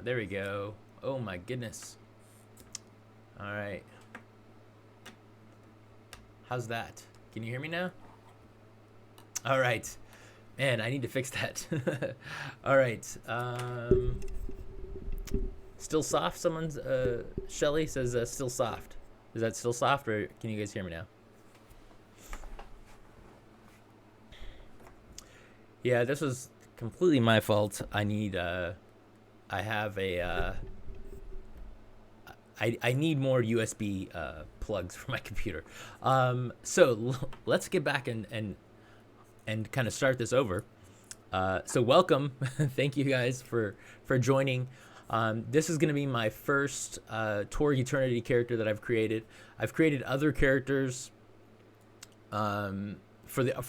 There we go. Oh my goodness. All right. How's that? Can you hear me now? All right. Man, I need to fix that. All right. Still soft? Someone's, Shelly says still soft. Is that still soft, or can you guys hear me now? Yeah, this was completely my fault. I have I need more USB plugs for my computer. Let's get back and kind of start this over. So welcome, thank you guys for joining. This is going to be my first Torg Eternity character that I've created. I've created other characters for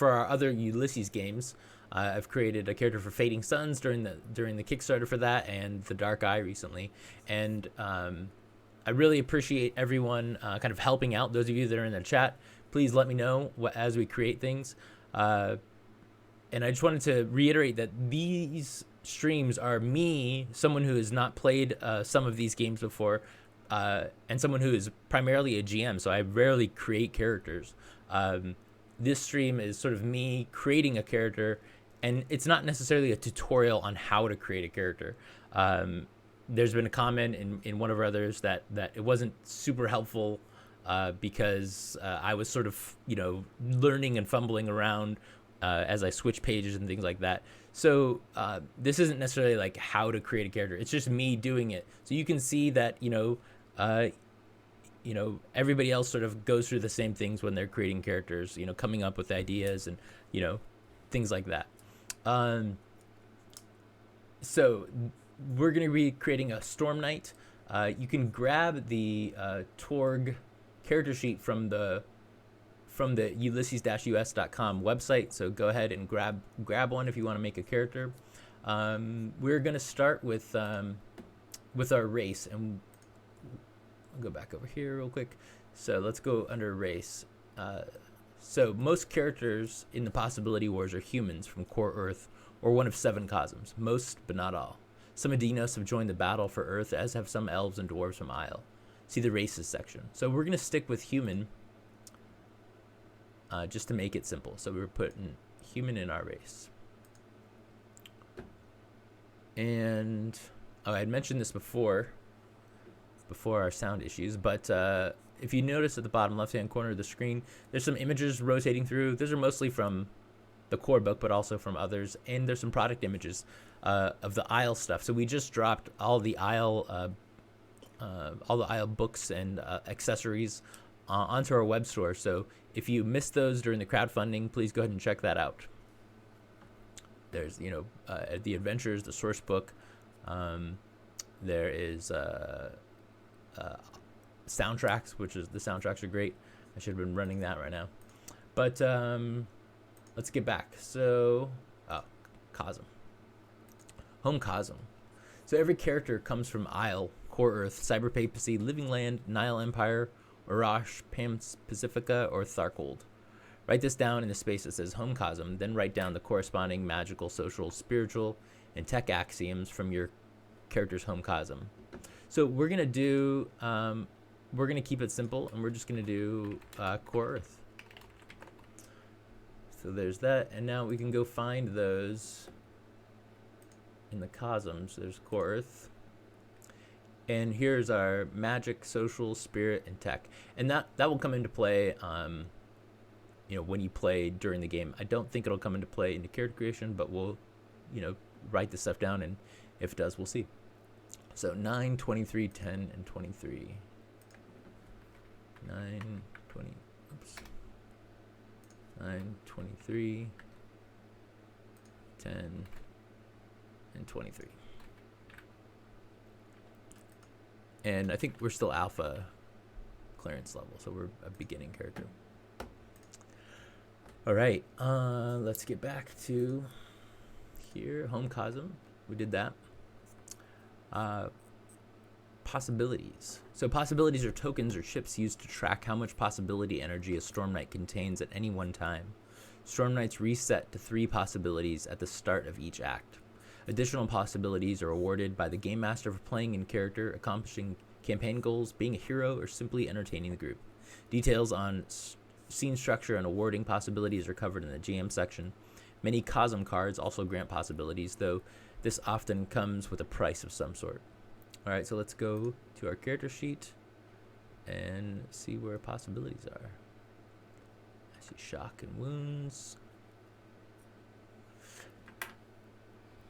our other Ulysses games. I've created a character for Fading Suns during the Kickstarter for that, and the Dark Eye recently. And I really appreciate everyone kind of helping out. Those of you that are in the chat, please let me know as we create things. And I just wanted to reiterate that these streams are me, someone who has not played some of these games before, and someone who is primarily a GM, so I rarely create characters. This stream is sort of me creating a character, and it's not necessarily a tutorial on how to create a character. There's been a comment in one of our others that it wasn't super helpful because I was sort of, learning and fumbling around as I switch pages and things like that. So this isn't necessarily like how to create a character. It's just me doing it. So you can see that, everybody else sort of goes through the same things when they're creating characters, coming up with ideas and, things like that. So we're going to be creating a Storm Knight. You can grab the Torg character sheet from the ulysses-us.com website. So go ahead and grab one if you want to make a character. We're going to start with our race, and I'll go back over here real quick. So let's go under race. So most characters in the Possibility Wars are humans from Core Earth, or one of 7 cosms. Most, but not all. Some Adinos have joined the battle for Earth, as have some elves and dwarves from Isle. See the races section. So we're going to stick with human, just to make it simple. So we're putting human in our race. And I had mentioned this before our sound issues, but if you notice at the bottom left-hand corner of the screen, there's some images rotating through. Those are mostly from the core book, but also from others. And there's some product images of the Isle stuff. So we just dropped all the Isle books and accessories onto our web store. So if you missed those during the crowdfunding, please go ahead and check that out. There's, the adventures, the source book. There is soundtracks, the soundtracks are great. I should have been running that right now. But let's get back. So, cosm. Home cosm. So every character comes from Isle, Core Earth, Cyber Papacy, Living Land, Nile Empire, Orash, Pam Pacifica, or Tharkold. Write this down in the space that says Home Cosm, then write down the corresponding magical, social, spiritual, and tech axioms from your character's Home Cosm. So we're going to do, we're going to keep it simple, and we're just going to do Core Earth. So there's that, and now we can go find those in the cosms. There's Core Earth. And here's our magic, social, spirit, and tech. And that will come into play, when you play during the game. I don't think it'll come into play into character creation, but we'll, write this stuff down, and if it does, we'll see. So 9, 23, 10, and 23. 9, 20, oops. 9, 23, 10, and 23. And I think we're still alpha clearance level, so we're a beginning character. All right, let's get back to here. Home cosm, we did that. Possibilities. So possibilities are tokens or chips used to track how much possibility energy a Storm Knight contains at any one time. Storm Knights reset to 3 possibilities at the start of each act. Additional possibilities are awarded by the game master for playing in character, accomplishing campaign goals, being a hero, or simply entertaining the group. Details on scene structure and awarding possibilities are covered in the GM section. Many cosm cards also grant possibilities, though this often comes with a price of some sort. All right, so let's go to our character sheet and see where possibilities are. I see shock and wounds.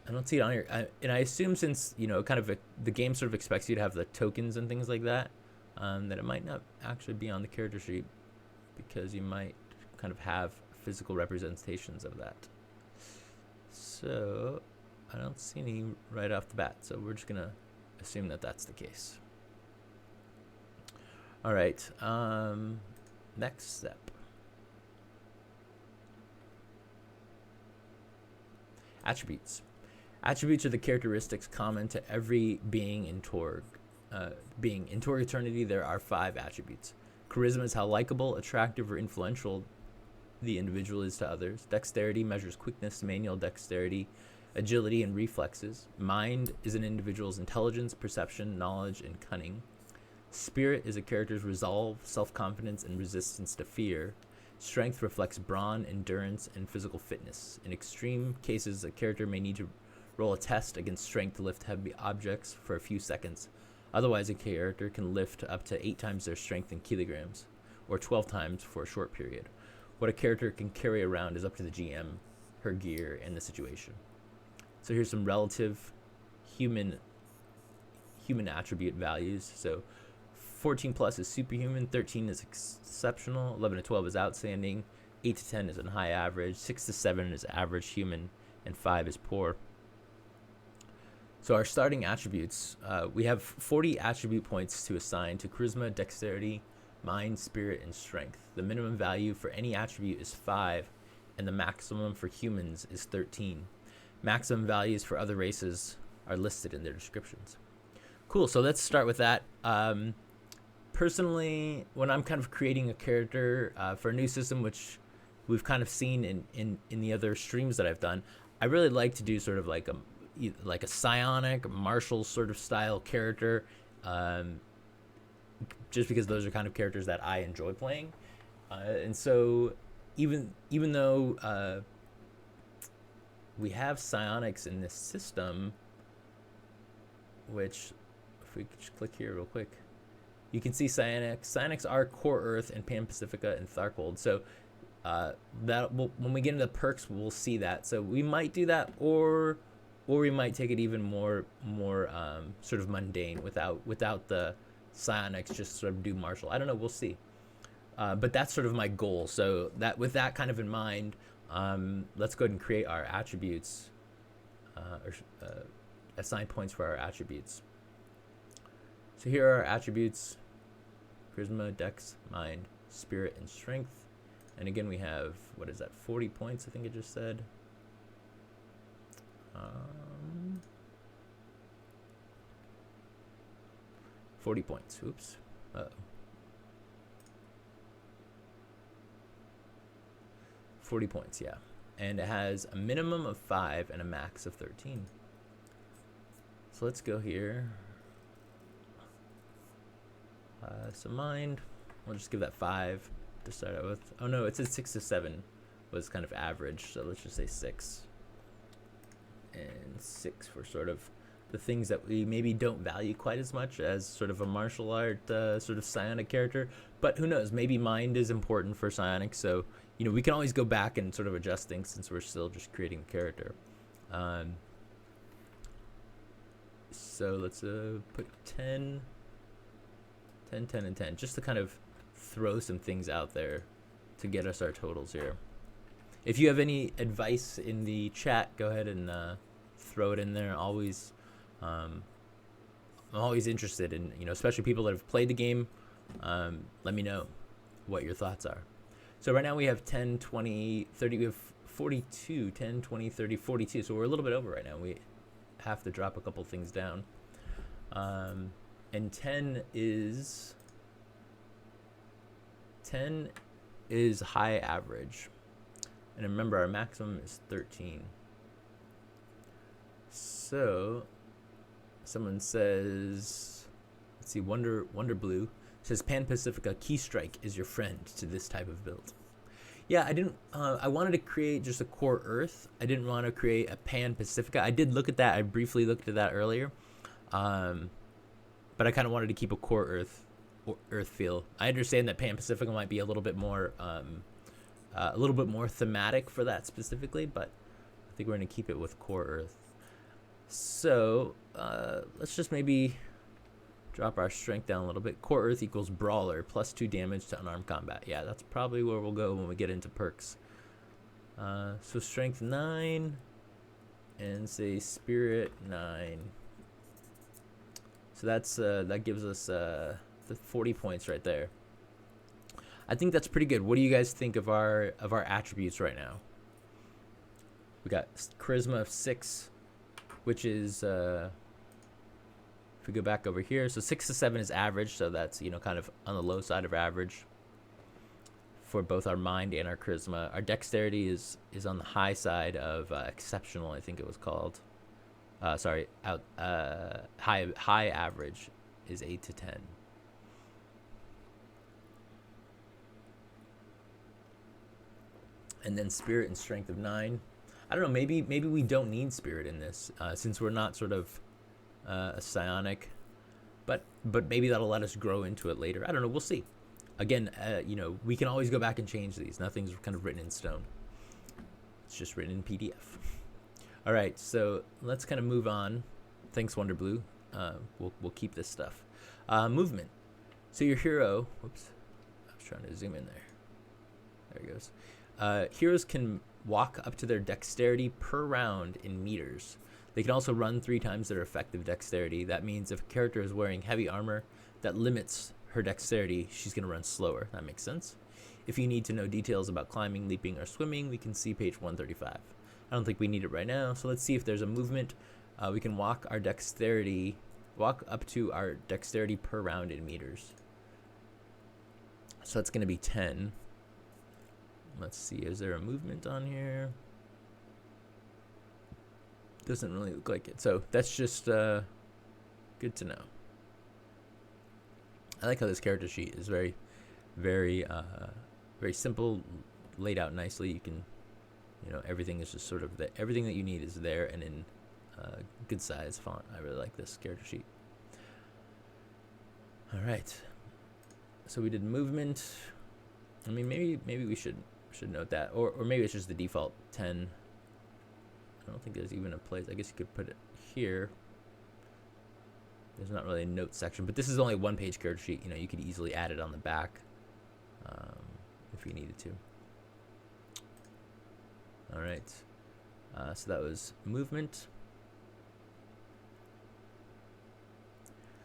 I don't see it on here, and I assume since the game sort of expects you to have the tokens and things like that, that it might not actually be on the character sheet because you might kind of have physical representations of that. So I don't see any right off the bat, so we're just gonna assume that that's the case. All right, next step. Attributes. Attributes are the characteristics common to every being in Torg. In Torg Eternity, there are 5 attributes. Charisma is how likable, attractive, or influential the individual is to others. Dexterity measures quickness, manual dexterity, agility, and reflexes. Mind is an individual's intelligence, perception, knowledge, and cunning. Spirit is a character's resolve, self-confidence, and resistance to fear. Strength reflects brawn, endurance, and physical fitness. In extreme cases, a character may need to roll a test against strength to lift heavy objects for a few seconds. Otherwise, a character can lift up to 8 times their strength in kilograms, or 12 times for a short period. What a character can carry around is up to the GM, her gear, and the situation. So here's some relative human attribute values. So 14 plus is superhuman, 13 is exceptional, 11 to 12 is outstanding, 8 to 10 is an high average, 6 to 7 is average human, and 5 is poor. So our starting attributes, we have 40 attribute points to assign to charisma, dexterity, mind, spirit, and strength. The minimum value for any attribute is 5, and the maximum for humans is 13. Maximum values for other races are listed in their descriptions. Cool, so let's start with that. Personally, when I'm kind of creating a character for a new system, which we've kind of seen in the other streams that I've done, I really like to do sort of like a psionic, martial sort of style character, just because those are kind of characters that I enjoy playing. And so even though we have psionics in this system, which if we could just click here real quick, you can see psionics. Psionics are Core Earth and Pan Pacifica and Tharkold. So when we get into the perks, we'll see that. So we might do that, or we might take it even more sort of mundane without the psionics, just sort of do martial. I don't know, we'll see. But that's sort of my goal. So that with that kind of in mind, let's go ahead and create our attributes, or assign points for our attributes. So here are our attributes: charisma, dex, mind, spirit, and strength. And again, we have, 40 points, I think it just said. 40 points. Oops. Uh-oh. 40 points, yeah. And it has a minimum of 5 and a max of 13. So let's go here. So mind, we'll just give that 5 to start out with. Oh no, it says 6 to 7 was kind of average, so let's just say 6. And 6 for sort of the things that we maybe don't value quite as much as sort of a martial art sort of psionic character. But who knows, maybe mind is important for psionic, so we can always go back and sort of adjust things since we're still just creating the character. So let's put 10, 10, 10, and 10, just to kind of throw some things out there to get us our totals here. If you have any advice in the chat, go ahead and throw it in there. I'm always interested in, especially people that have played the game. Let me know what your thoughts are. So right now we have 10, 20, 30, we have 42, 10, 20, 30, 42. So we're a little bit over right now. We have to drop a couple things down. And 10 is high average. And remember, our maximum is 13. So, someone says, let's see, Wonder Blue says Pan Pacifica Key Strike is your friend to this type of build. Yeah, I didn't. I wanted to create just a core Earth. I didn't want to create a Pan Pacifica. I did look at that. I briefly looked at that earlier, but I kind of wanted to keep a core Earth feel. I understand that Pan Pacifica might be a little bit more thematic for that specifically, but I think we're gonna keep it with core Earth. So let's just maybe drop our strength down a little bit. Core Earth equals Brawler, plus 2 damage to unarmed combat. Yeah, that's probably where we'll go when we get into perks. So strength 9, and say Spirit 9. So that's that gives us the 40 points right there. I think that's pretty good. What do you guys think of our attributes right now? We got charisma of 6, which is if we go back over here, so 6 to 7 is average, so that's, you know, kind of on the low side of average for both our mind and our charisma. Our dexterity is on the high side of exceptional, I think it was called. High average is 8 to 10. And then spirit and strength of 9. I don't know, maybe we don't need spirit in this, since we're not sort of a psionic, but maybe that'll let us grow into it later. I don't know, we'll see. Again, you know, we can always go back and change these. Nothing's kind of written in stone. It's just written in PDF. All right, so let's kind of move on. Thanks, Wonder Blue. We'll keep this stuff. Movement. So your hero. Whoops, I was trying to zoom in there. There it goes. Heroes can walk up to their dexterity per round in meters. They can also run 3 times their effective dexterity. That means if a character is wearing heavy armor that limits her dexterity, she's going to run slower. That makes sense. If you need to know details about climbing, leaping, or swimming, we can see page 135. I don't think we need it right now, so let's see if there's a movement. We can walk up to our dexterity per round in meters. So that's going to be 10. Let's see, is there a movement on here? Doesn't really look like it. So that's just good to know. I like how this character sheet is very, very, very simple, laid out nicely. You can, you know, everything is just sort of everything that you need is there and in good size font. I really like this character sheet. All right. So we did movement. I mean, maybe we should note that, or maybe it's just the default 10. I don't think there's even a place. I guess you could put it here. There's not really a note section, but this is only a 1-page character sheet. You know, you could easily add it on the back if you needed to. All right. So that was movement.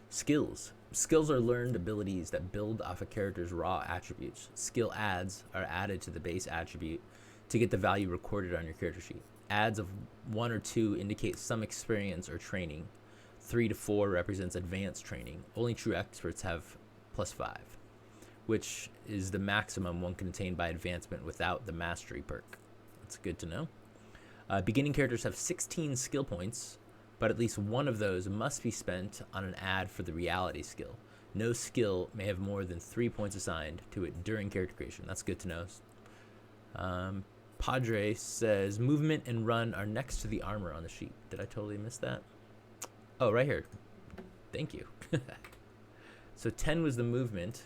Skills. Skills are learned abilities that build off a character's raw attributes. Skill adds are added to the base attribute to get the value recorded on your character sheet. Adds of 1 or 2 indicate some experience or training. 3 to 4 represents advanced training. Only true experts have +5, which is the maximum one can attain by advancement without the mastery perk. That's good to know. Beginning characters have 16 skill points, but at least one of those must be spent on an add for the reality skill. No skill may have more than 3 points assigned to it during character creation. That's good to know. Padre says movement and run are next to the armor on the sheet. Did I totally miss that? Oh, right here. Thank you. So 10 was the movement.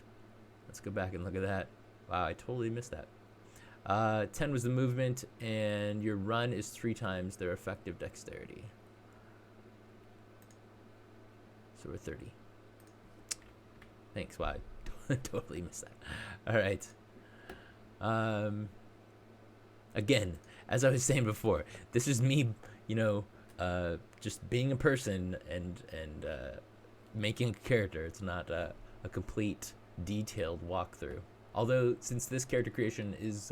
Let's go back and look at that. Wow, I totally missed that. 10 was the movement, and your run is 3 times their effective dexterity. So we're 30. Thanks, wow. I totally missed that. All right. Again, as I was saying before, this is me, you know, just being a person and making a character. It's not a complete detailed walkthrough. Although, since this character creation is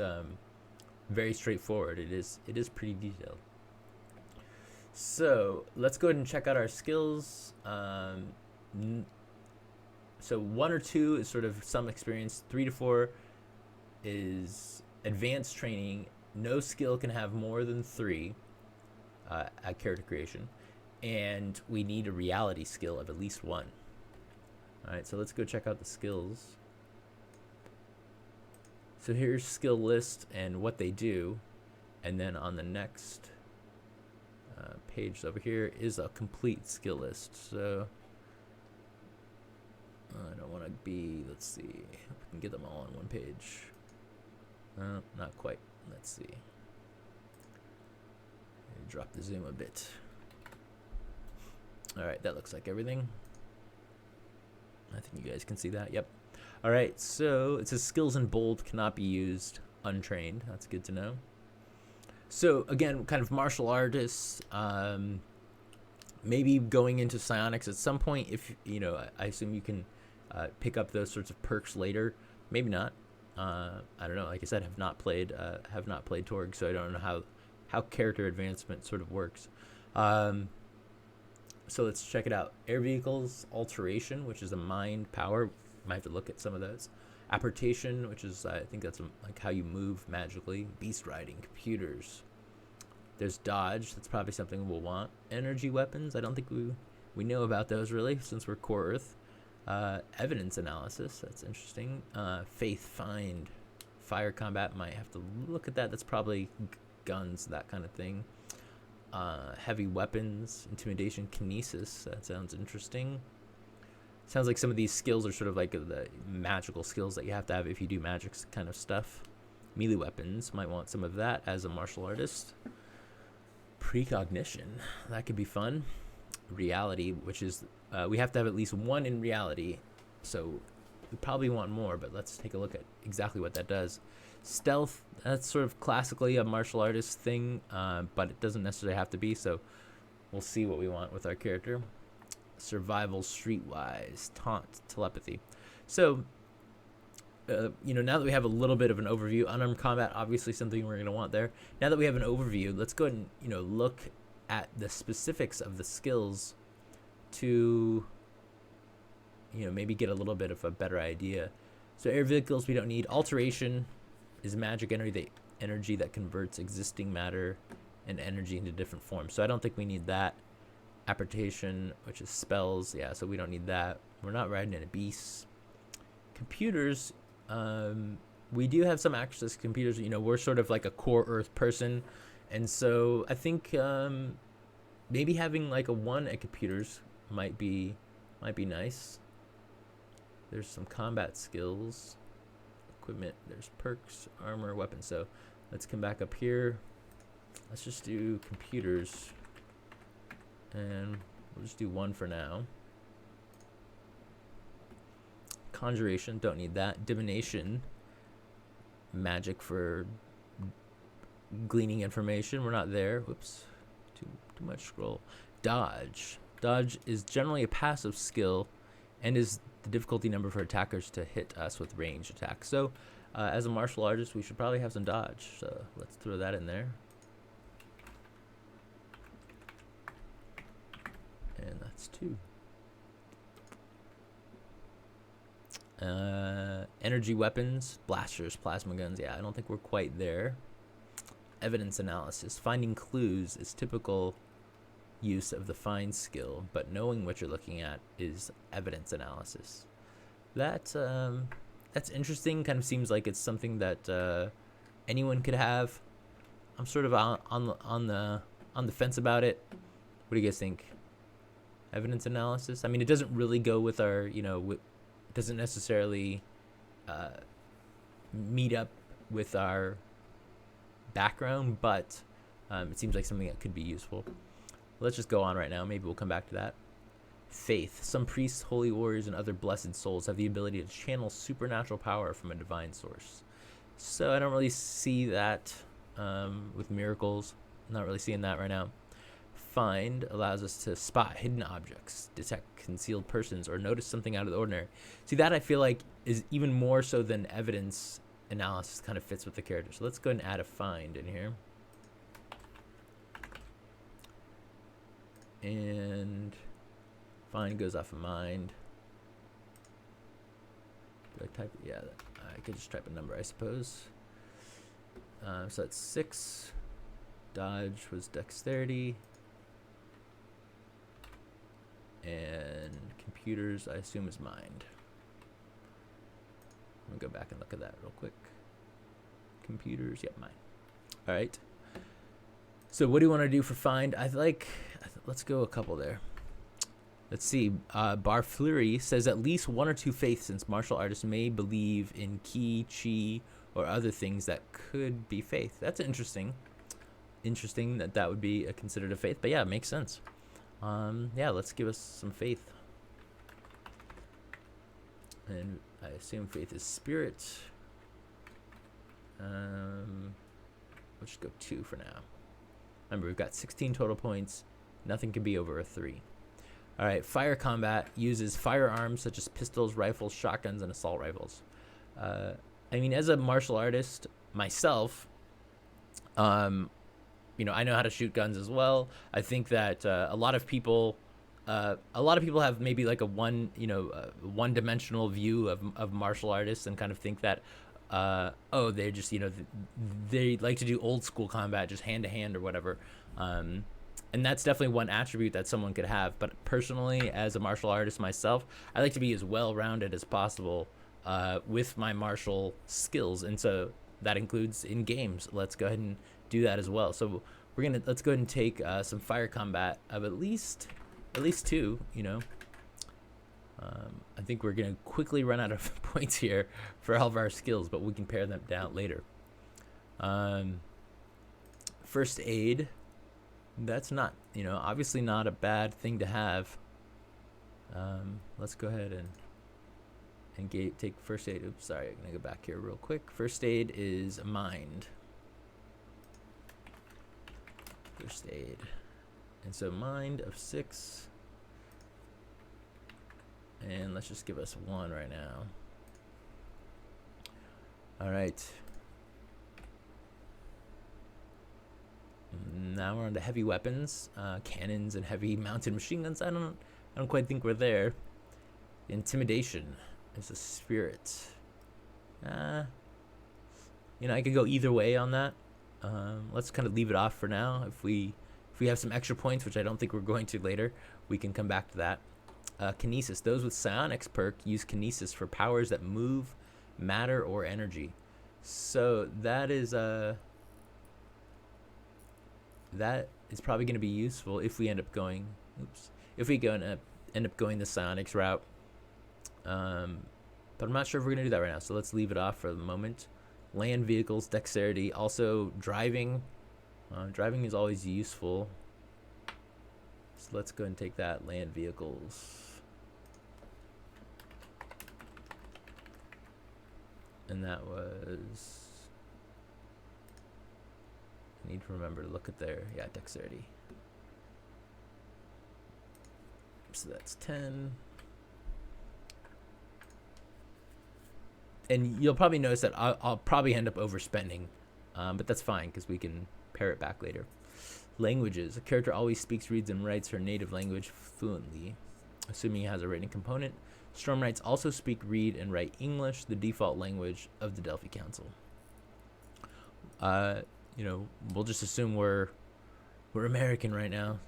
very straightforward, it is pretty detailed. So let's go ahead and check out our skills. So 1 or 2 is sort of some experience. 3 to 4 is advanced training. No skill can have more than 3 at character creation. and we need a reality skill of at least one. All right, so let's go check out the skills. So here's skill list and what they do, and then on the next page over here is a complete skill list. So I don't want to be, let's see if we can get them all on one page. Not quite. Let's see. Drop the zoom a bit. All right, that looks like everything. I think you guys can see that. Yep. All right, so it says skills in bold cannot be used untrained. That's good to know. So again, kind of martial artists, maybe going into psionics at some point. If you know, I assume you can pick up those sorts of perks later. Maybe not. I don't know. Like I said, have not played Torg, so I don't know how character advancement sort of works. So let's check it out. Air vehicles, alteration, which is a mind power. Might have to look at some of those. Apportation, which is I think that's like how you move magically. Beast riding, computers. There's dodge. That's probably something we'll want. Energy weapons. I don't think we know about those really, since we're core Earth. Evidence analysis. That's interesting. Faith, find, fire combat. Might have to look at that. That's probably guns, that kind of thing. Heavy weapons, intimidation, kinesis. That sounds interesting. Sounds like some of these skills are sort of like the magical skills that you have to have if you do magic kind of stuff. Melee weapons, might want some of that as a martial artist. Precognition, that could be fun. Reality, which is we have to have at least one in reality, so we probably want more, but let's take a look at exactly what that does. Stealth, that's sort of classically a martial artist thing, but it doesn't necessarily have to be, so we'll see what we want with our character. Survival, streetwise, taunt, telepathy. So, you know, now that we have a little bit of an overview, unarmed combat, obviously something we're going to want there. Now that we have an overview, let's go ahead and, you know, look at the specifics of the skills to, you know, maybe get a little bit of a better idea. So air vehicles we don't need. Alteration is magic energy that converts existing matter and energy into different forms. So I don't think we need that. Apportation, which is spells, yeah, so we don't need that. We're not riding in a beast. Computers, we do have some access to computers. You know, we're sort of like a core Earth person, and so I think maybe having like a 1 at computers might be nice. There's some combat skills, equipment. There's perks, armor, weapons. So let's come back up here. Let's just do computers. And we'll just do 1 for now. Conjuration, don't need that. Divination, magic for gleaning information. We're not there. Whoops, too much scroll. Dodge. Dodge is generally a passive skill and is the difficulty number for attackers to hit us with ranged attacks. So as a martial artist, we should probably have some dodge. So let's throw that in there. And that's 2. Energy weapons, blasters, plasma guns. Yeah, I don't think we're quite there. Evidence analysis. Finding clues is typical use of the find skill, but knowing what you're looking at is evidence analysis. That's interesting. Kind of seems like it's something that anyone could have. I'm sort of on the fence about it. What do you guys think? Evidence analysis. I mean, it doesn't really go with our, you know, it doesn't necessarily meet up with our background, but it seems like something that could be useful. Let's just go on right now. Maybe we'll come back to that. Faith. Some priests, holy warriors, and other blessed souls have the ability to channel supernatural power from a divine source. So I don't really see that with miracles. I'm not really seeing that right now. Find allows us to spot hidden objects, detect concealed persons, or notice something out of the ordinary. See, that I feel like is even more so than evidence analysis kind of fits with the character. So let's go ahead and add a find in here. And find goes off of mind. Do I type? Yeah, I could just type a number, I suppose. So that's 6. Dodge was dexterity. and computers, I assume, is mind. Let me go back and look at that real quick. Computers, yep, mind. All right. So what do you want to do for find? Let's go a couple there. Let's see. Bar Fleury says at least one or two faiths, since martial artists may believe in ki, chi, or other things that could be faith. That's interesting. Interesting that would be considered a faith, but yeah, it makes sense. Yeah, let's give us some faith. And I assume faith is spirit. We'll just go 2 for now. Remember, we've got 16 total points. Nothing can be over a 3. All right, fire combat uses firearms such as pistols, rifles, shotguns, and assault rifles. I mean, as a martial artist myself, I know how to shoot guns as well. I think that a lot of people have maybe like a one-dimensional view of martial artists and kind of think that, they're just, they like to do old school combat, just hand to hand or whatever. And that's definitely one attribute that someone could have. But personally, as a martial artist myself, I like to be as well-rounded as possible with my martial skills. And so that includes in games. Let's go ahead and do that as well. So let's go ahead and take some fire combat of at least 2, I think we're going to quickly run out of points here for all of our skills, but we can pare them down later. First aid. That's not, obviously not a bad thing to have. Let's go ahead and take first aid. Oops, sorry, I'm going to go back here real quick. First aid is mind. First aid. And so mind of 6. And let's just give us 1 right now. All right. Now we're on to heavy weapons, cannons and heavy mounted machine guns. I don't quite think we're there. Intimidation is a spirit. I could go either way on that. Let's kind of leave it off for now. If we have some extra points, which I don't think we're going to later, we can come back to that. Kinesis. Those with psionics perk use kinesis for powers that move matter or energy. So that is probably going to be useful if we end up going. If we end up going the psionics route. But I'm not sure if we're going to do that right now. So let's leave it off for the moment. Land vehicles, dexterity, also driving. Driving is always useful. So let's go and take that. Land vehicles. And that was... I need to remember to look at their... Yeah, dexterity. So that's 10. And you'll probably notice that I'll probably end up overspending. But that's fine, because we can pare it back later. Languages. A character always speaks, reads, and writes her native language fluently, assuming it has a written component. Stormknights also speak, read, and write English, the default language of the Delphi Council. We'll just assume we're American right now,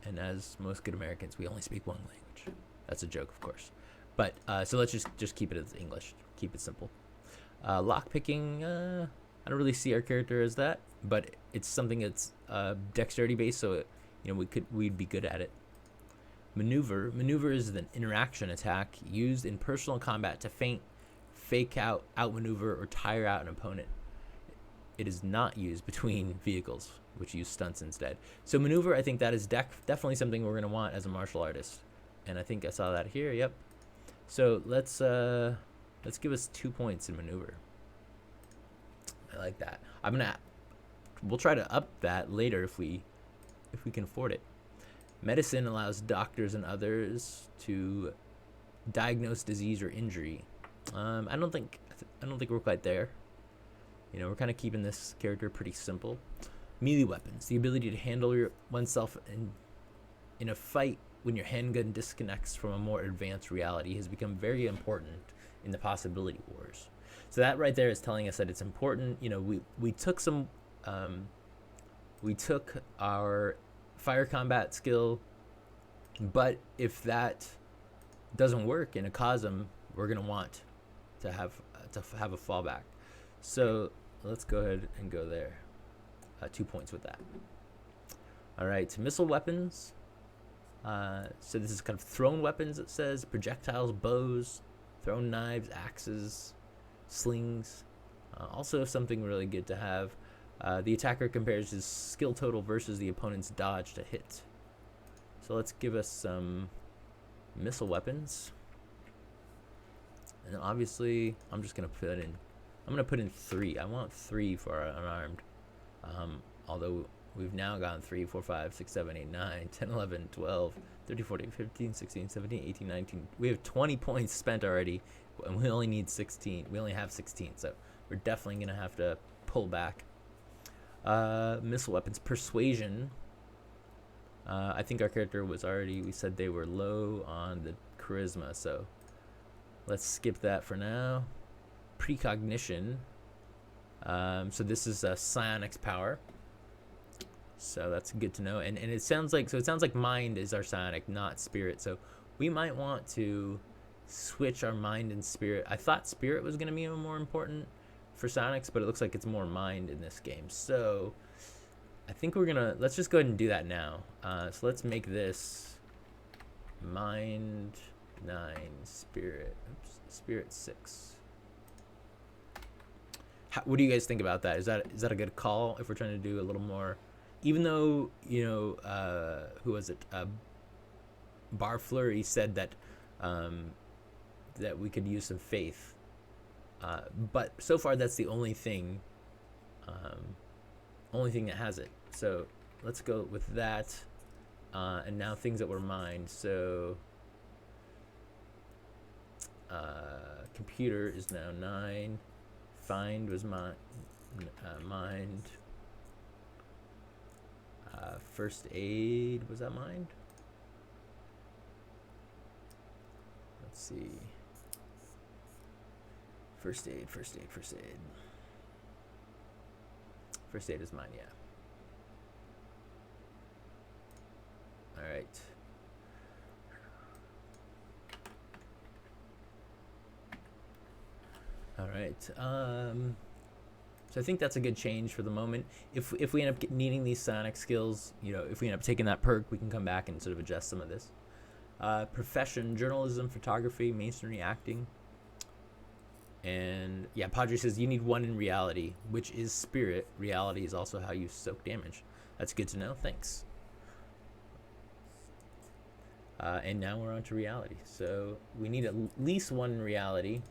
and as most good Americans, we only speak one language. That's a joke, of course. But so let's just keep it as English. Keep it simple. Lockpicking. I don't really see our character as that, but it's something that's dexterity based, so we'd be good at it. Maneuver is an interaction attack used in personal combat to feint, fake out, outmaneuver, or tire out an opponent. It is not used between vehicles, which use stunts instead. So maneuver, I think that is definitely something we're going to want as a martial artist, and I think I saw that here. Yep. So let's give us 2 points in maneuver. I like that. We'll try to up that later if we can afford it. Medicine allows doctors and others to diagnose disease or injury. I don't think we're quite there. We're kind of keeping this character pretty simple. Melee weapons, the ability to handle oneself in a fight when your handgun disconnects from a more advanced reality, has become very important in the possibility wars. So that right there is telling us that it's important. We took our fire combat skill But if that doesn't work in a cosm, we're gonna want to have a fallback. So let's go ahead and go there. 2 points with that. All right, missile weapons. So this is kind of thrown weapons. It says projectiles, bows, thrown knives, axes, slings. Also something really good to have. The attacker compares his skill total versus the opponent's dodge to hit. So let's give us some missile weapons. And obviously, I'm just gonna put in. I'm gonna put in 3. I want 3 for unarmed. Although we've now gone 3, 4, 5, 6, 7, 8, 9, 10, 11, 12, 13, 14, 15, 16, 17, 18, 19. We have 20 points spent already, and we only need 16. We only have 16, so we're definitely gonna have to pull back. Missile weapons, persuasion. I think our character was already. We said they were low on the charisma, so let's skip that for now. Precognition. So this is psionics power. So that's good to know. And it sounds like mind is our psionic, not spirit. So we might want to switch our mind and spirit. I thought spirit was going to be more important for psionics, but it looks like it's more mind in this game. So I think let's just go ahead and do that now. So let's make this mind 9, spirit 6. What do you guys think about that? Is that a good call if we're trying to do a little more? Even though, who was it? Barfleur said that that we could use some faith. But so far that's the only thing that has it. So let's go with that. And now things that were mind. So computer is now 9. Find was mind. First aid, was that mind? Let's see. First aid. First aid is mine, yeah. All right. All right. So I think that's a good change for the moment. If we end up needing these psionic skills, if we end up taking that perk, we can come back and sort of adjust some of this. Profession, journalism, photography, masonry, acting. And yeah, Padre says you need 1 in reality, which is spirit. Reality is also how you soak damage. That's good to know. Thanks. And now we're on to reality. So we need at least 1 in reality.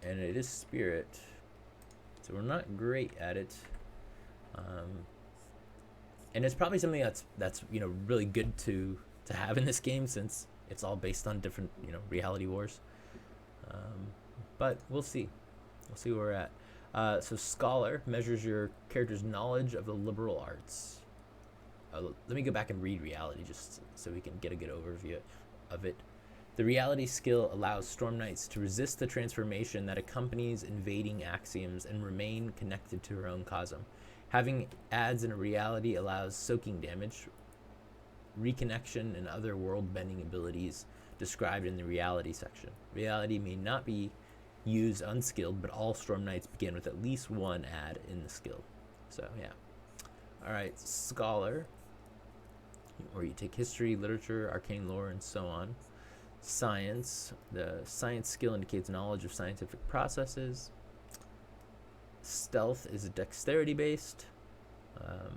And it is spirit. So we're not great at it. And it's probably something that's really good to have in this game, since it's all based on different reality wars. But we'll see. We'll see where we're at. So scholar measures your character's knowledge of the liberal arts. Let me go back and read reality just so we can get a good overview of it. The reality skill allows Storm Knights to resist the transformation that accompanies invading axioms and remain connected to her own cosm. Having adds in a reality allows soaking damage, reconnection, and other world-bending abilities described in the reality section. Reality may not be used unskilled, but all Storm Knights begin with at least 1 add in the skill. So yeah. All right, scholar, where you take history, literature, arcane lore, and so on. Science, the science skill indicates knowledge of scientific processes. Stealth is dexterity based. I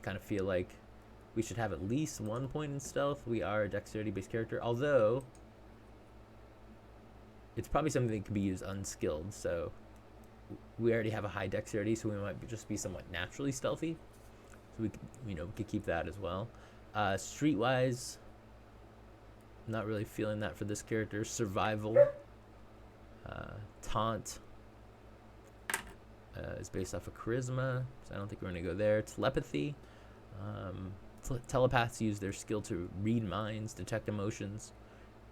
kind of feel like we should have at least 1 point in stealth. We are a dexterity based character, although it's probably something that can be used unskilled. So we already have a high dexterity, so we might just be somewhat naturally stealthy. So we could keep that as well. Streetwise, not really feeling that for this character. Survival, taunt is based off of charisma, so I don't think we're going to go there. Telepathy, telepaths use their skill to read minds, detect emotions,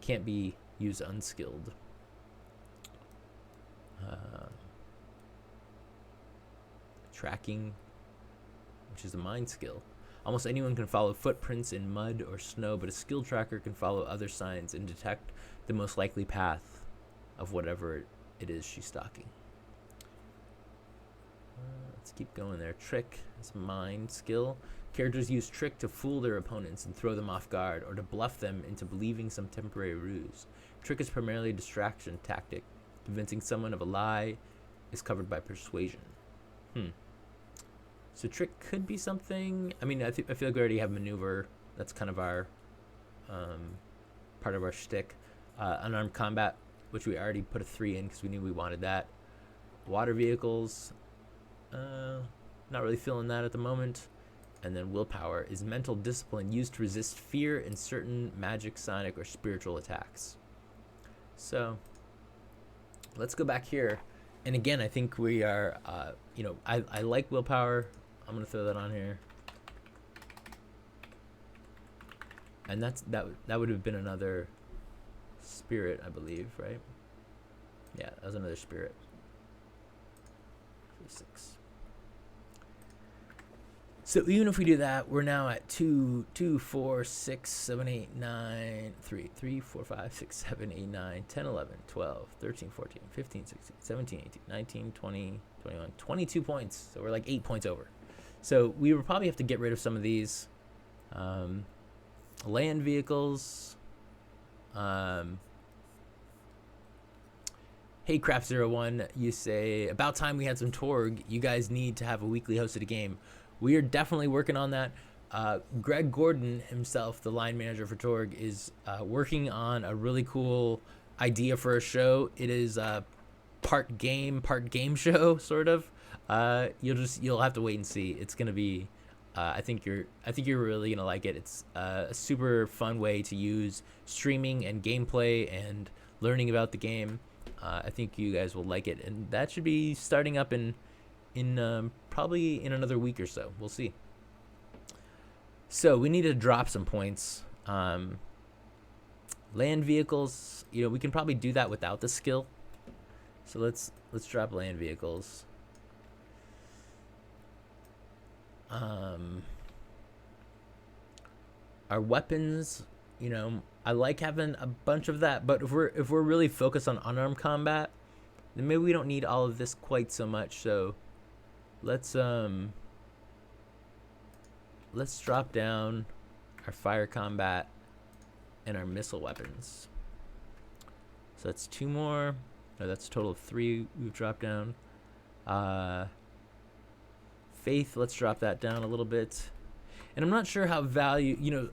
can't be used unskilled. Tracking which is a mind skill. Almost anyone can follow footprints in mud or snow, but a skill tracker can follow other signs and detect the most likely path of whatever it is she's stalking. Let's keep going there. Trick is mind skill. Characters use trick to fool their opponents and throw them off guard, or to bluff them into believing some temporary ruse. Trick is primarily a distraction tactic. Convincing someone of a lie is covered by persuasion. So trick could be something. I mean, I feel like we already have maneuver. That's kind of our part of our shtick. Unarmed combat, which we already put a 3 in because we knew we wanted that. Water vehicles, not really feeling that at the moment. And then willpower is mental discipline used to resist fear in certain magic, sonic, or spiritual attacks. So let's go back here. And again, I think we are, I like willpower. I'm going to throw that on here. And that would have been another spirit, I believe, right? Yeah, that was another spirit. 6. So even if we do that, we're now at 2, 4, 6, 7, 8, 9, 3, 4, 5, 6, 7, 8, 9, 10, 11, 12, 13, 14, 15, 16, 17, 18, 19, 20, 21, 22 points. So we're like 8 points over. So we would probably have to get rid of some of these land vehicles. Hey Craft01, you say, about time we had some Torg. You guys need to have a weekly hosted game. We are definitely working on that. Greg Gordon himself, the line manager for Torg, is working on a really cool idea for a show. It is part game show, sort of. You'll have to wait and see. It's gonna be. I think you're really gonna like it. It's a super fun way to use streaming and gameplay and learning about the game. I think you guys will like it, and that should be starting up in probably in another week or so. We'll see. So we need to drop some points. Land vehicles, we can probably do that without the skill. So let's drop land vehicles. Our weapons, I like having a bunch of that, but if we're really focused on unarmed combat, then maybe we don't need all of this quite so much. So let's drop down our fire combat and our missile weapons. So that's 2 more. No, that's a total of 3 we've dropped down. Faith, let's drop that down a little bit. And I'm not sure how value,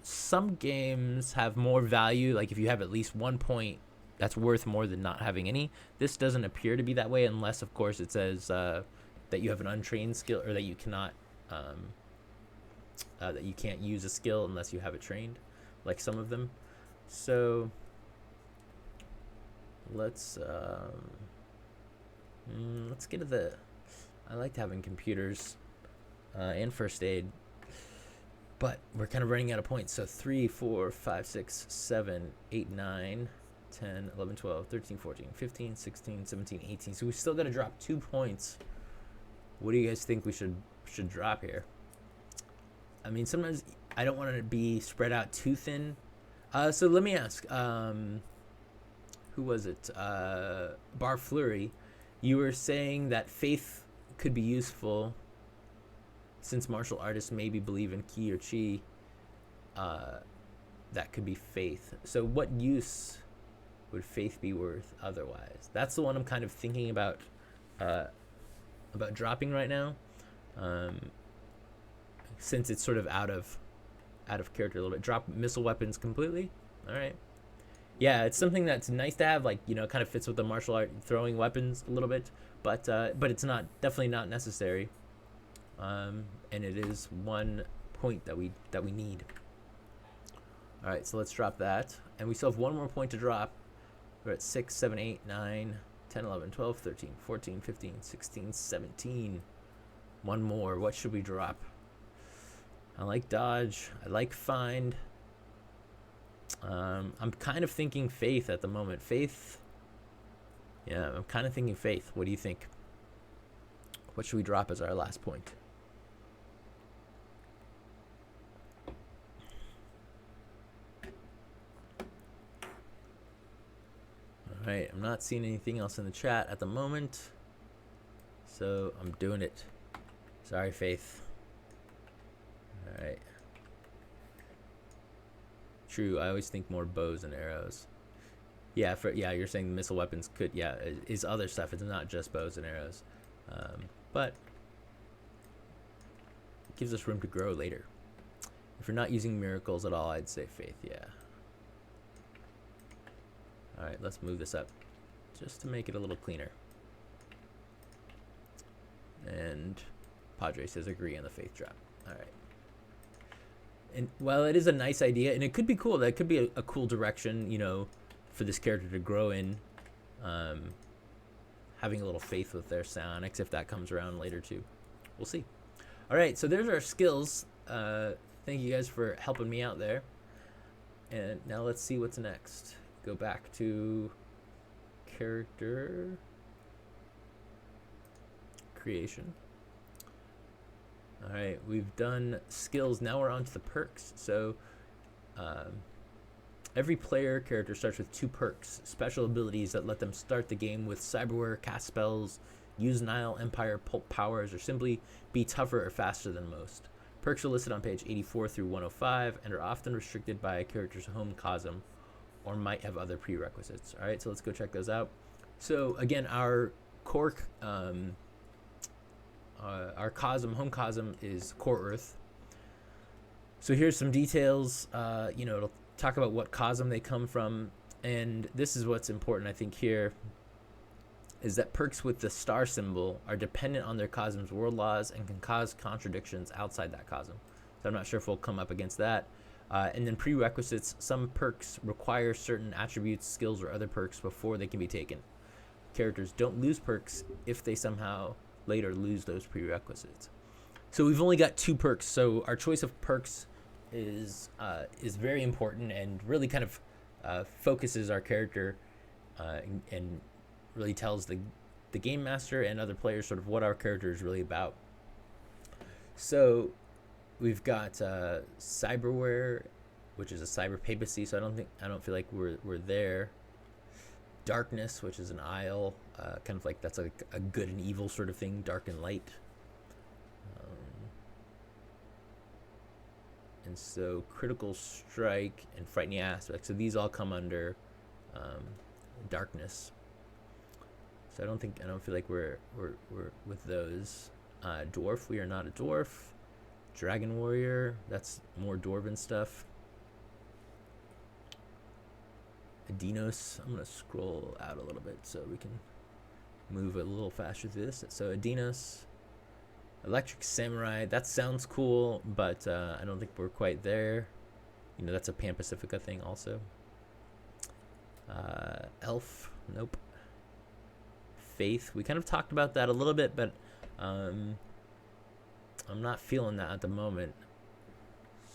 some games have more value. Like if you have at least 1 point, that's worth more than not having any. This doesn't appear to be that way, unless, of course, it says that you have an untrained skill, or that you cannot, that you can't use a skill unless you have it trained, like some of them. So let's get to the. I liked having computers and first aid, but we're kind of running out of points. So 3, 4, 5, 6, 7, 8, 9, 10, 11, 12, 13, 14, 15, 16, 17, 18. So we still got to drop 2 points. What do you guys think we should drop here? I mean, sometimes I don't want it to be spread out too thin. So let me ask, who was it? Bar Flurry, you were saying that faith could be useful since martial artists maybe believe in ki or chi. That could be faith. So what use would faith be worth otherwise? That's the one I'm kind of thinking about dropping right now, since it's sort of out of character a little bit. Drop missile weapons completely. All right. Yeah, it's something that's nice to have, like, kind of fits with the martial art throwing weapons a little bit, but it's definitely not necessary. And it is 1 point that we need. All right, so let's drop that, and we still have 1 more point to drop. We're at 6, 7, 8, 9, 10, 11, 12, 13, 14, 15, 16, 17. 1 more. What should we drop? I like dodge. I like find. I'm kind of thinking faith at the moment. Faith. Yeah, I'm kind of thinking faith. What do you think? What should we drop as our last point? All right, I'm not seeing anything else in the chat at the moment, so I'm doing it. Sorry, Faith. All right. True, I always think more bows and arrows. Yeah, you're saying the missile weapons could, is other stuff. It's not just bows and arrows, but it gives us room to grow later. If you're not using miracles at all, I'd say Faith. Yeah. All right, let's move this up just to make it a little cleaner. And Padre says agree on the Faith drop. All right. And while it is a nice idea, and it could be cool, that could be a cool direction, you know, for this character to grow in, having a little faith with their psionics, if that comes around later too. We'll see. All right, so there's our skills. Thank you guys for helping me out there. And now let's see what's next. Go back to character creation. All right, we've done skills. Now we're on to the perks. So every player character starts with 2 perks, special abilities that let them start the game with cyberware, cast spells, use Nile Empire pulp powers, or simply be tougher or faster than most. Perks are listed on page 84 through 105 and are often restricted by a character's home cosm or might have other prerequisites. All right, so let's go check those out. So again, our core our cosm, home cosm, is core Earth. So here's some details. You know, it'll talk about what cosm they come from, and this is what's important, I think, here, is that perks with the star symbol are dependent on their cosm's world laws and can cause contradictions outside that cosm. So I'm not sure if we'll come up against that. And then prerequisites, some perks require certain attributes, skills, or other perks before they can be taken. Characters don't lose perks if they somehow later lose those prerequisites. So we've only got 2 perks, so our choice of perks is very important and really kind of focuses our character and really tells the game master and other players sort of what our character is really about. So we've got cyberware, which is a cyber papacy, so I don't feel like we're there. Darkness, which is an isle, kind of like that's a good and evil sort of thing, dark and light. And so critical strike and frightening aspect. So these all come under darkness. So I don't feel like we're with those. Dwarf, we are not a dwarf. Dragon warrior, that's more dwarven stuff. Adinos, I'm gonna scroll out a little bit so we can move a little faster through this. So Adinos, electric samurai, that sounds cool, but I don't think we're quite there. You know, that's a Pan Pacifica thing also. Elf, nope. Faith, we kind of talked about that a little bit, but I'm not feeling that at the moment.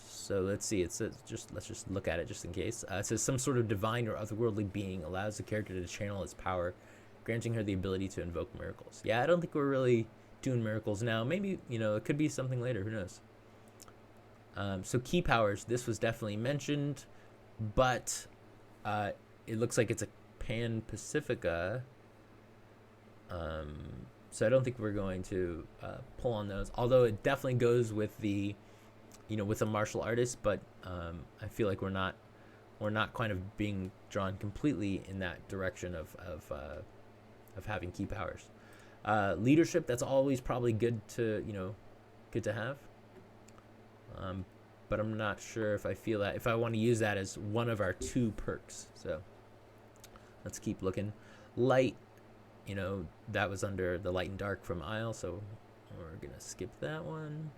So let's see. Let's just look at it just in case. It says some sort of divine or otherworldly being allows the character to channel its power, granting her the ability to invoke miracles. Yeah, I don't think we're really doing miracles now. Maybe, you know, it could be something later. Who knows? So key powers. This was definitely mentioned, but it looks like it's a Pan Pacifica. So I don't think we're going to pull on those. Although it definitely goes with the, you know, with a martial artist, but I feel like we're not kind of being drawn completely in that direction of having key powers. Leadership, that's always probably good to have. But I'm not sure if I feel that if I want to use that as one of our 2 perks. So let's keep looking. Light, you know, that was under the light and dark from Isle, so we're gonna skip that one.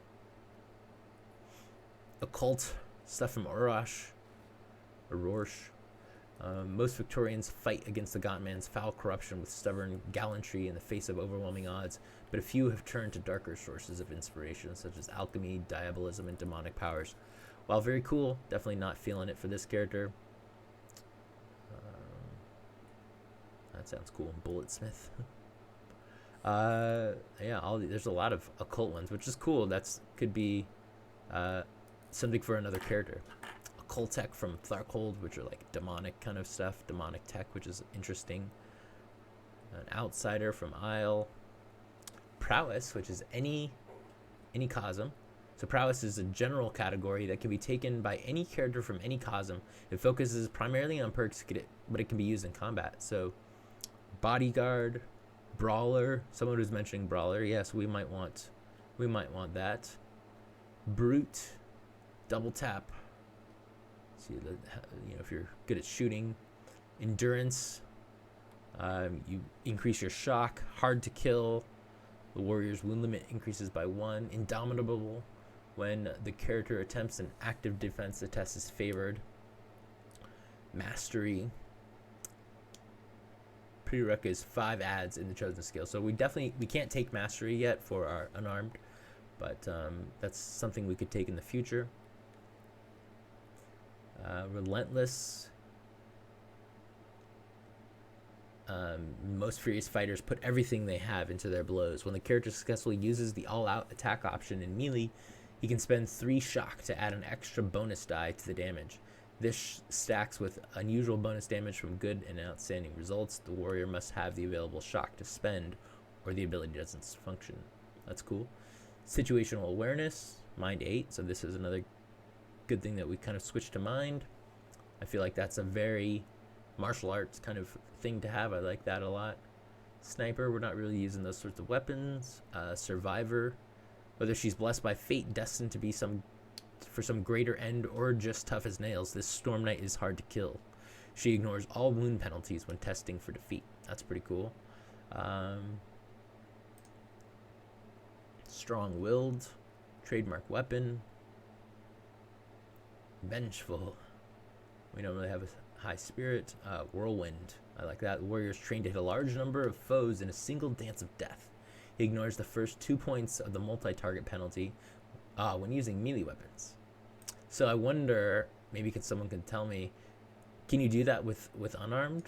Occult stuff from Orosh. Most Victorians fight against the Godman's foul corruption with stubborn gallantry in the face of overwhelming odds, but a few have turned to darker sources of inspiration, such as alchemy, diabolism, and demonic powers. While very cool, definitely not feeling it for this character. That sounds cool. Bulletsmith. There's a lot of occult ones, which is cool. That's could be something for another character. Koltek from Tharkold, which are like demonic kind of stuff, demonic tech, which is interesting. An Outsider from Isle. Prowess, which is any cosm. So prowess is a general category that can be taken by any character from any cosm. It focuses primarily on perks, but it can be used in combat. So bodyguard, brawler. Someone was mentioning brawler. Yes, we might want that. Brute, double tap. See, if you're good at shooting. Endurance. You increase your shock. Hard to kill. The warrior's wound limit increases by 1. Indomitable. When the character attempts an active defense, the test is favored. Mastery. Prereq is 5 adds in the chosen skill. So we can't take mastery yet for our unarmed, but that's something we could take in the future. Relentless. Most furious fighters put everything they have into their blows. When the character successfully uses the all-out attack option in melee, he can spend 3 shock to add an extra bonus die to the damage. This stacks with unusual bonus damage from good and outstanding results. The warrior must have the available shock to spend, or the ability doesn't function. That's cool. Situational awareness, mind 8. So this is another good thing that we kind of switched to mind. I feel like that's a very martial arts kind of thing to have. I like that a lot. Sniper, we're not really using those sorts of weapons. Survivor, whether she's blessed by fate, destined to be for some greater end, or just tough as nails, this Storm Knight is hard to kill. She ignores all wound penalties when testing for defeat. That's pretty cool. Strong-willed, trademark weapon. Vengeful. We don't really have a high spirit. Whirlwind. I like that. The warrior is trained to hit a large number of foes in a single dance of death. He ignores the first 2 points of the multi-target penalty when using melee weapons. So I wonder, maybe someone could tell me, can you do that with unarmed?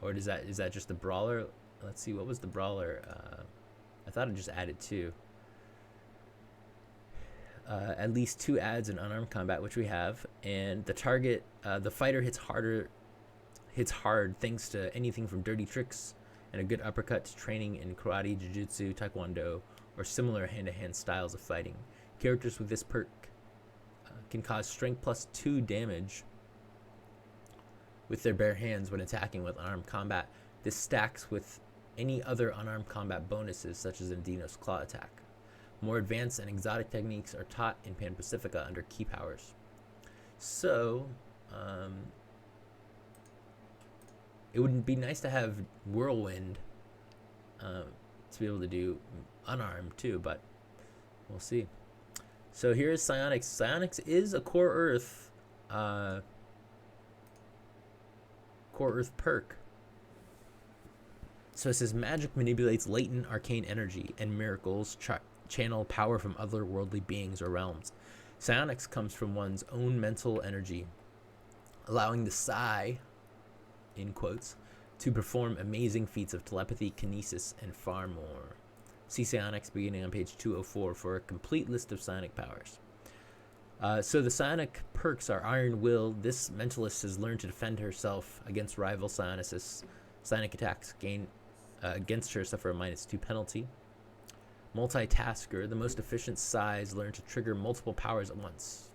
Or is that just the brawler? Let's see, what was the brawler? I thought it just added 2. At least 2 adds in unarmed combat, which we have, and the target, the fighter hits hard thanks to anything from dirty tricks and a good uppercut to training in karate, jiu-jitsu, taekwondo, or similar hand-to-hand styles of fighting. Characters with this perk can cause strength plus 2 damage with their bare hands when attacking with unarmed combat. This stacks with any other unarmed combat bonuses, such as Indino's claw attack. More advanced and exotic techniques are taught in Pan Pacifica under key powers. So, it would be nice to have Whirlwind to be able to do unarmed too, but we'll see. So here is Psionics. Psionics is a Core Earth perk. So it says magic manipulates latent arcane energy, and miracles channel power from otherworldly beings or realms. Psionics comes from one's own mental energy, allowing the Psi, in quotes, to perform amazing feats of telepathy, kinesis, and far more. See Psionics beginning on page 204 for a complete list of psionic powers. So the psionic perks are Iron Will. This mentalist has learned to defend herself against rival psionicists. Psionic attacks against her suffer a -2 penalty. Multitasker, the most efficient Psis learn to trigger multiple powers at once.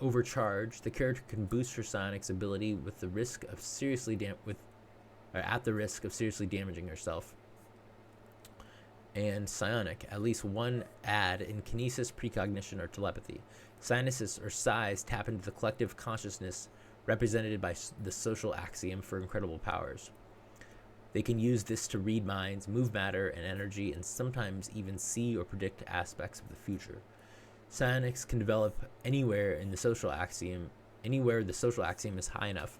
Overcharge, the character can boost her psionics ability with the risk of at the risk of seriously damaging herself. And psionic, at least 1 add in kinesis, precognition, or telepathy. Psionists or Psis tap into the collective consciousness represented by the social axiom for incredible powers. They can use this to read minds, move matter and energy, and sometimes even see or predict aspects of the future. Psionics can develop anywhere the social axiom is high enough.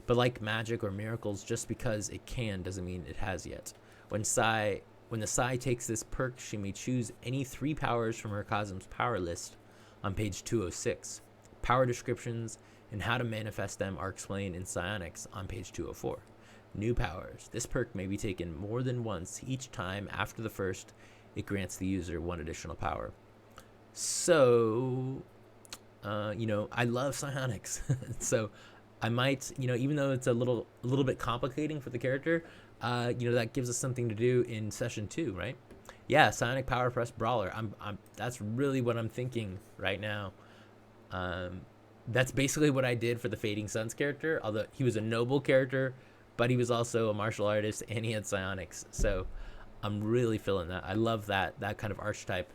But like magic or miracles, just because it can doesn't mean it has yet. When the Psi takes this perk, she may choose any 3 powers from her cosm's power list on page 206. Power descriptions and how to manifest them are explained in Psionics on page 204. New powers. This perk may be taken more than once. Each time after the first, it grants the user 1 additional power. So, I love psionics, so I might, even though it's a little bit complicating for the character, that gives us something to do in session 2, right? Yeah, psionic power press brawler. That's really what I'm thinking right now. That's basically what I did for the Fading Suns character, although he was a noble character, but he was also a martial artist and he had psionics. So I'm really feeling that. I love that kind of archetype.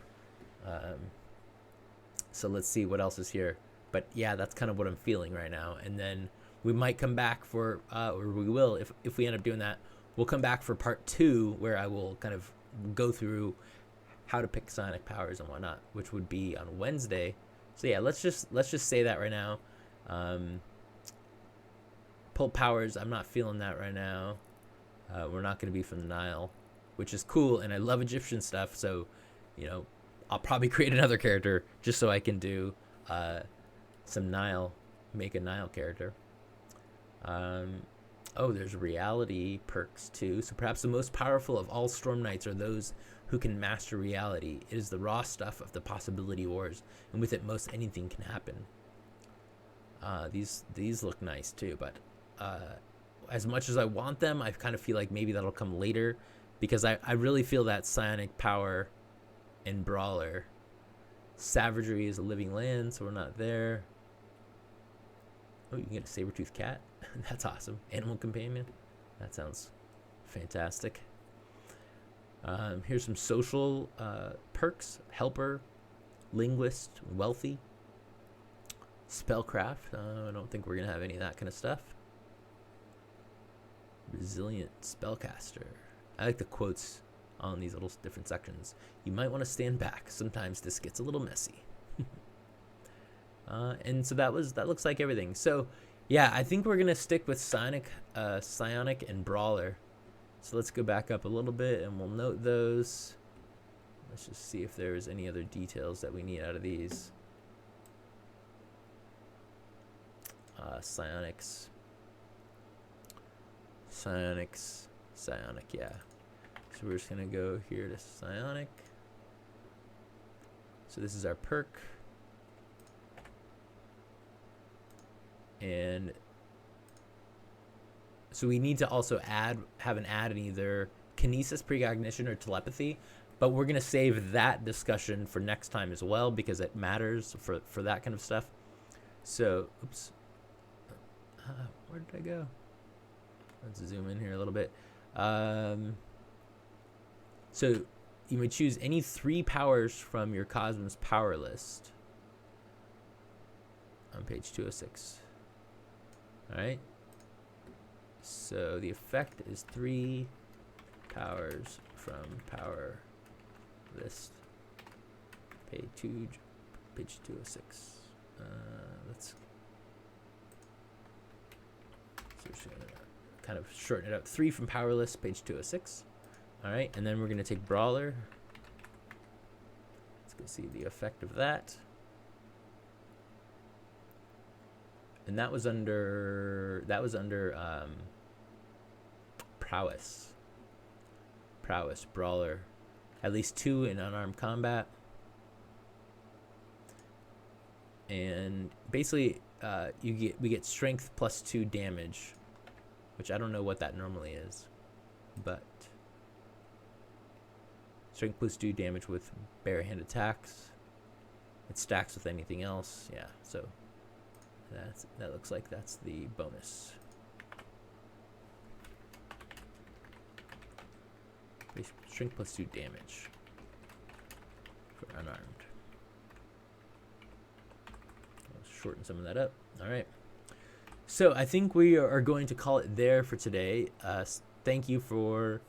So let's see what else is here. But yeah, that's kind of what I'm feeling right now. And then we might come back for, or we will, if we end up doing that, we'll come back for part 2 where I will kind of go through how to pick psionic powers and whatnot, which would be on Wednesday. So yeah, let's just say that right now. Pull powers, I'm not feeling that right now. We're not going to be from the Nile, which is cool, and I love Egyptian stuff. So, I'll probably create another character just so I can do some Nile, make a Nile character. There's reality perks too. So perhaps the most powerful of all Storm Knights are those who can master reality. It is the raw stuff of the possibility wars, and with it most anything can happen. These look nice too, but as much as I want them, I kind of feel like maybe that'll come later, because I really feel that psionic power in Brawler. Savagery is a living land, so we're not there. Oh, you can get a saber-toothed cat. That's awesome. Animal companion. That sounds fantastic. Here's some social perks. Helper, linguist, wealthy, spellcraft. I don't think we're going to have any of that kind of stuff. Resilient spellcaster. I like the quotes on these little different sections. You might want to stand back. Sometimes this gets a little messy. And so that looks like everything. So yeah, I think we're gonna stick with psionic and brawler. So let's go back up a little bit and we'll note those. Let's just see if there's any other details that we need out of these. Psionics, yeah. So we're just gonna go here to psionic. So this is our perk. And so we need to also have an add in either kinesis, precognition, or telepathy. But we're going to save that discussion for next time as well, because it matters for that kind of stuff. So, oops. Where did I go? Let's zoom in here a little bit. So you may choose any 3 powers from your cosm's power list on page 206. All right. So the effect is 3 powers from power list. Page 206. Let's. So we're just gonna kind of shorten it up. 3 from power list, page 206. All right, and then we're gonna take brawler. Let's go see the effect of that. And that was under prowess, brawler, at least 2 in unarmed combat, and basically we get strength plus 2 damage, which I don't know what that normally is, but strength plus 2 damage with bare hand attacks. It stacks with anything else, yeah. So that looks like that's the bonus. Strength plus 2 damage for unarmed. I'll shorten some of that up. All right. So I think we are going to call it there for today. Thank you for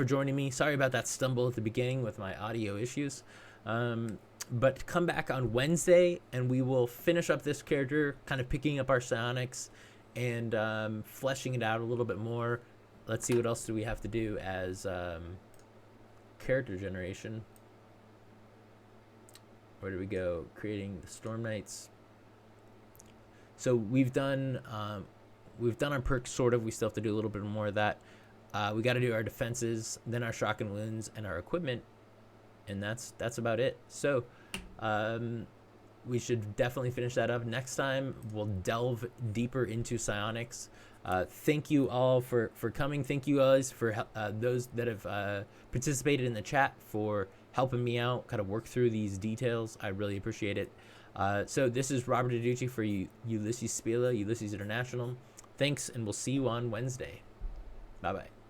joining me. Sorry about that stumble at the beginning with my audio issues. But come back on Wednesday and we will finish up this character, kind of picking up our psionics and fleshing it out a little bit more. Let's see what else do we have to do as character generation. Where do we go? Creating the Storm Knights. So we've done our perks sort of. We still have to do a little bit more of that. We got to do our defenses, then our shock and wounds, and our equipment. And that's about it. So we should definitely finish that up. Next time, we'll delve deeper into psionics. Thank you all for coming. Thank you guys for those that have participated in the chat for helping me out, kind of work through these details. I really appreciate it. So this is Robert Aducci for Ulysses Spila, Ulysses International. Thanks, and we'll see you on Wednesday. Bye-bye.